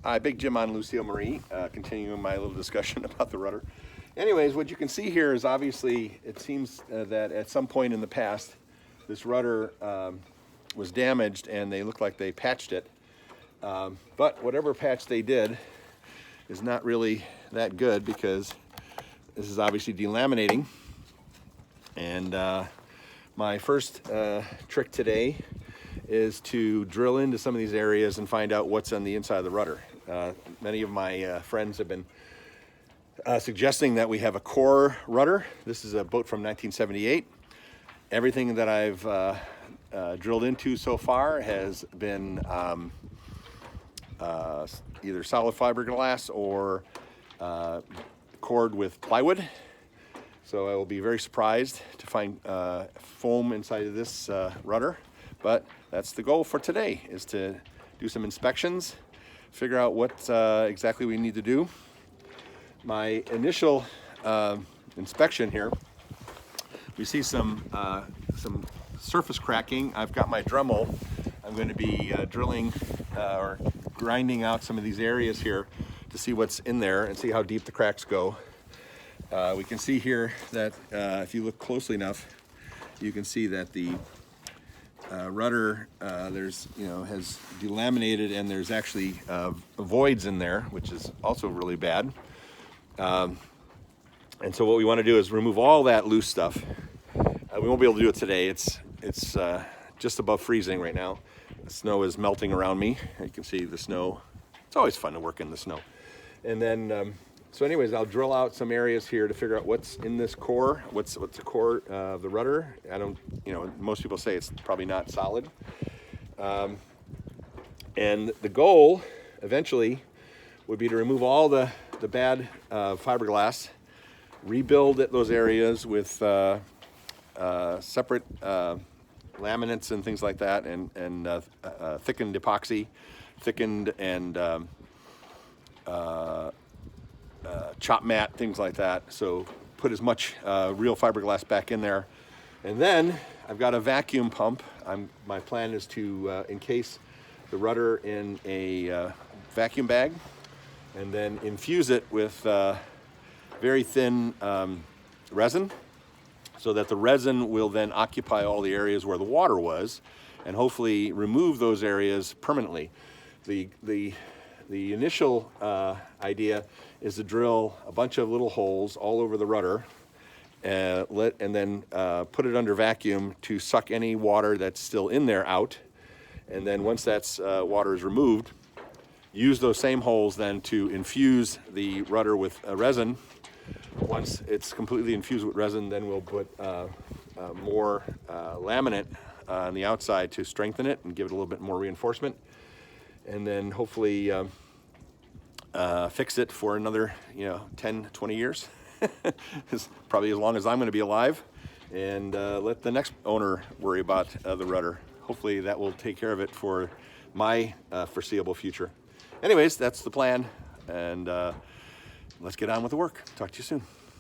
Hi, Big Jim on Lucille Marie, continuing my little discussion about the rudder. Anyways, what you can see here is obviously it seems that at some point in the past this rudder was damaged and they look like they patched it. But whatever patch they did is not really that good because this is obviously delaminating. And my first trick today is to drill into some of these areas and find out what's on the inside of the rudder. Many of my friends have been suggesting that we have a core rudder. This is a boat from 1978. Everything that I've drilled into so far has been either solid fiberglass or cored with plywood. So I will be very surprised to find foam inside of this rudder. But that's the goal for today, is to do some inspections, figure out what exactly we need to do. My initial inspection here, we see some surface cracking. I've got my Dremel. I'm going to be drilling or grinding out some of these areas here to see what's in there and see how deep the cracks go. We can see here that if you look closely enough, you can see that the rudder has delaminated, and there's actually voids in there, which is also really bad. And so what we want to do is remove all that loose stuff. We won't be able to do it today. It's just above freezing right now. The snow is melting around me. You can see the snow. It's always fun to work in the snow. And then so anyways, I'll drill out some areas here to figure out what's in this core, what's the core of the rudder. Most people say it's probably not solid. And the goal eventually would be to remove all the bad fiberglass, rebuild those areas with separate laminates and things like that, and thickened epoxy, thickened and chop mat, things like that. So put as much real fiberglass back in there. And then I've got a vacuum pump. My plan is to encase the rudder in a vacuum bag and then infuse it with very thin resin, so that the resin will then occupy all the areas where the water was and hopefully remove those areas permanently. The initial idea is to drill a bunch of little holes all over the rudder and then put it under vacuum to suck any water that's still in there out. And then once that's water is removed, use those same holes then to infuse the rudder with resin. Once it's completely infused with resin, then we'll put more laminate on the outside to strengthen it and give it a little bit more reinforcement. And then hopefully fix it for another 10, 20 years. It's probably as long as I'm going to be alive. And let the next owner worry about the rudder. Hopefully that will take care of it for my foreseeable future. Anyways, that's the plan, and let's get on with the work. Talk to you soon.